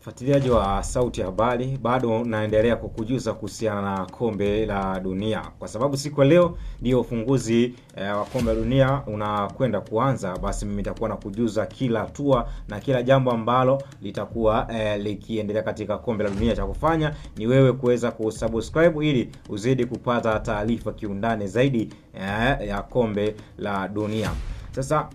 Mfuatiliaji wa Sauti ya Habari, bado naendelea kukujuza kuhusiana na kombe la dunia, kwa sababu siku ya leo ndio ufunguzi wa kombe la dunia unakwenda kuanza. Basi mimi nitakuwa nakujuza kila hatua na kila jambo ambalo litakuwa likiendelea katika kombe la dunia. Cha kufanya ni wewe kuweza kusubscribe ili uzidi kupata taarifa kiundani zaidi ya kombe la dunia. Sasa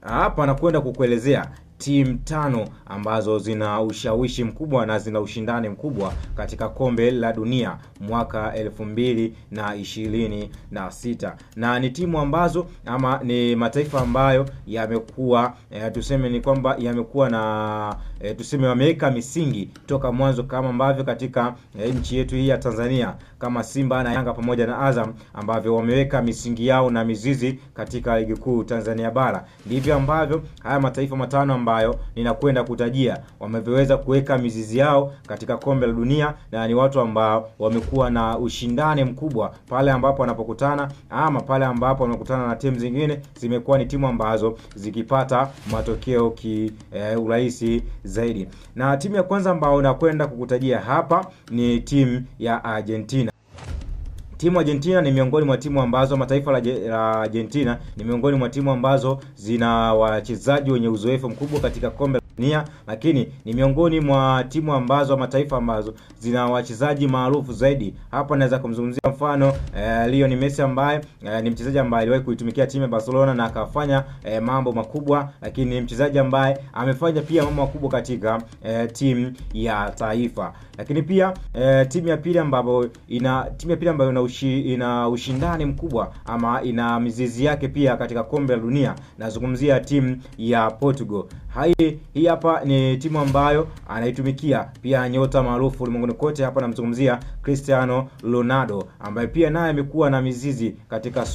hapa nakwenda kukuelezea timu 5 ambazo zina ushawishi mkubwa na zina ushindani mkubwa katika kombe la dunia mwaka 2026, na ni timu ambazo ama ni mataifa ambayo yamekuwa tuseme ni kwamba yamekuwa na tuseme wameweka misingi toka mwanzo, kama ambavyo katika nchi yetu hii ya Tanzania kama Simba na Yanga pamoja na Azam ambavyo wameweka misingi yao na mizizi katika ligi kuu Tanzania bara. Ndivyo ambavyo haya mataifa matano ambayo ninakwenda kutajia wameweza kuweka mizizi yao katika kombe la dunia, na ni watu ambao wamekuwa na ushindani mkubwa pale ambapo wanapokutana, ama pale ambapo wanakutana na timu zingine, zimekuwa ni timu ambazo zikipata matokeo urahisi zaidi. Na timu ya kwanza ambayo nakwenda kukutajia hapa ni timu ya Argentina. Timu Argentina ni miongoni mwa timu ambazo mataifa la Argentina ni miongoni mwa timu ambazo zina wachezaji wenye uzoefu mkubwa katika kombe la dunia, lakini ni miongoni mwa timu ambazo mataifa ambazo zina wachezaji maarufu zaidi. Hapa naweza kumzungumzia mfano Lionel Messi ambaye ni mchezaji ambaye aliwahi kuitumikia timu ya Barcelona na akafanya mambo makubwa, lakini ni mchezaji ambaye amefanya pia mambo makubwa katika timu ya taifa. Lakini pia timu ya pili ambayo ina ushindani mkubwa ama ina mizizi yake pia katika kombe la dunia, nazungumzia timu ya Portugal. Hii hapa ni timu ambayo anaitumikia pia nyota maarufu ulimwenguni kote. Hapa namzungumzia Cristiano Ronaldo ambaye pia naye amekuwa na mizizi katika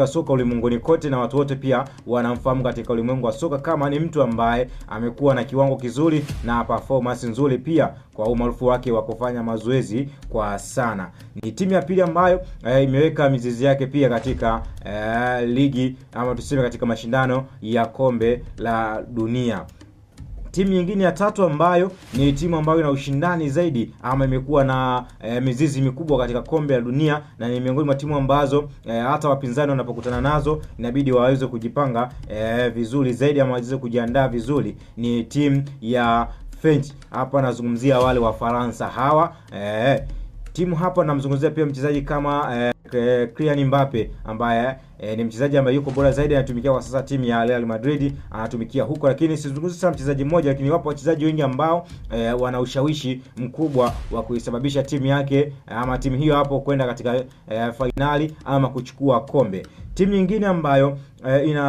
soka ulimwenguni kote, na watu wote pia wanamfahamu katika ulimwengu wa soka kama ni mtu ambaye amekuwa na kiwango kizuri na performance nzuri, pia kwa umaarufu wake wa kufanya mazoezi kwa sana. Ni timu ya pili ambayo imeweka mizizi yake pia katika ligi ama tuseme katika mashindano ya kombe la dunia. Timu nyingine ya tatu ambayo ni timu ambayo ina ushindani zaidi ama imekuwa na mizizi mikubwa katika kombe la dunia, na ni miongoni mwa timu ambazo hata wapinzani wanapokutana nazo inabidi waweze kujipanga vizuri zaidi ama waweze kujiandaa vizuri, ni timu ya French. Hapa nazungumzia wale wa Faransa hawa. Timu hapa namzungumzia pia mchezaji kama Kylian Mbappe ambaye ni mchezaji ambaye yuko bora zaidi, anatumikia kwa sasa timu ya Real Madrid, anatumikia huko. Lakini sizungumzi sana mchezaji mmoja, lakini wapo wachezaji wengi ambao wana ushawishi mkubwa wa kuisababisha timu yake ama timu hiyo hapo kwenda katika finali ama kuchukua kombe. Timu nyingine ambayo ina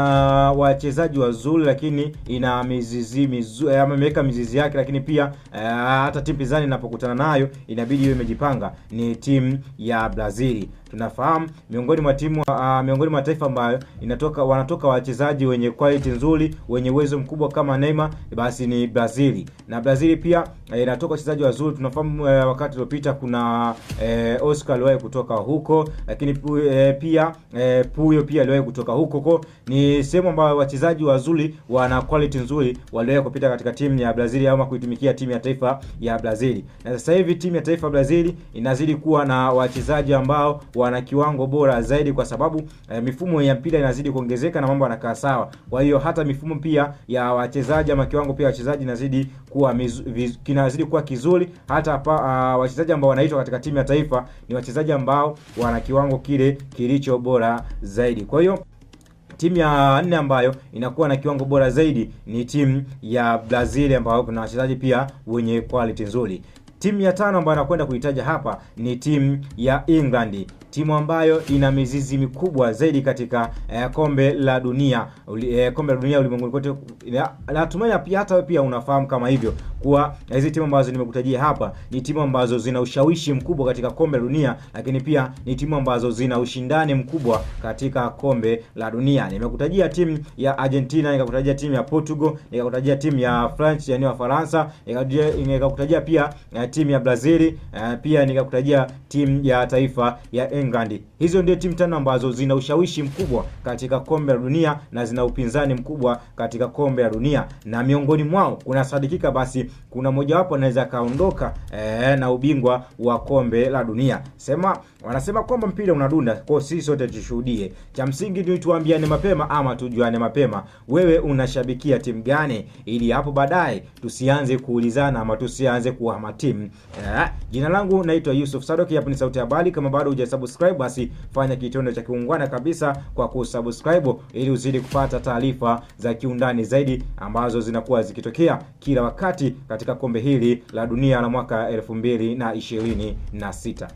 wachezaji wazuri lakini ina mizizi ama imeweka mizizi yake, lakini pia hata timu pinzani inapokutana nayo inabidi iwe imejipanga, ni timu ya Brazil. Tunafahamu miongoni mwa taifa ambayo wanatoka wachezaji wenye quality nzuri, wenye uwezo mkubwa kama Neymar, basi ni Brazil. Na Brazil pia inatoka wachezaji wazuri. Tunafahamu wakati uliopita kuna Oscar aliwahi kutoka huko, lakini pia Puyo pia aliwahi kutoka huko. Kwa ni sehemu ambayo wachezaji wazuri wana quality nzuri waliwahi kupita katika timu ya Brazil ama kuitumikia timu ya taifa ya Brazil. Na sasa hivi timu ya taifa ya Brazil inazidi kuwa na wachezaji ambao wana kiwango bora zaidi, kwa sababu mifumo ya mpira inazidi kuongezeka na mambo yanakaa sawa. Kwa hiyo hata mifumo pia ya wachezaji ama kiwango pia wachezaji inazidi kuwa kizuri. Hata wachezaji ambao wanaitwa katika timu ya taifa ni wachezaji ambao wana kiwango kile kilicho bora zaidi. Kwa hiyo timu ya 4 ambayo inakuwa na kiwango bora zaidi ni timu ya Brazil ambayo kuna wachezaji pia wenye quality nzuri. Timu ya 5 ambayo nakwenda kuitaja hapa ni timu ya England, timu ambayo ina mizizi mikubwa zaidi katika kombe la dunia ulimwenguni kote. Natumai pia hata pia unafahamu kama hivyo kuwa hizi timu ambazo nimekutajia hapa ni timu ambazo zina ushawishi mkubwa katika kombe la dunia, lakini pia ni timu ambazo zina ushindani mkubwa katika kombe la dunia. Nimekutajia timu ya Argentina, nikakutajia timu ya Portugal, nikakutajia timu ya France yani wa Faransa, nikakutajia pia timu ya Brazil, pia nikakutajia timu ya taifa ya England. Hizo ndio timu tano ambazo zina ushawishi mkubwa katika kombe la dunia na zina upinzani mkubwa katika kombe la dunia, na miongoni mwao kunasadikika basi kuna mojawapo anaweza kaondoka na ubingwa wa kombe la dunia. Wanasema kwamba mpira unadunda, kwa sisi sote tushuhudie. Cha msingi ni tuambiane mapema ama tujuane mapema, wewe unashabikia timu gani, ili hapo baadaye tusianze kuulizana ama tusianze kuhama timu. Jina langu naitwa Yusuf Sadoki, hapa ni Sauti ya Habari. Kama bado hujasubscribe, basi fanya kitendo cha kiungwana kabisa kwa kusubscribe ili uzidi kupata taarifa za kiundani zaidi ambazo zinakuwa zikitokea kila wakati katika kombe hili la dunia la mwaka 2026.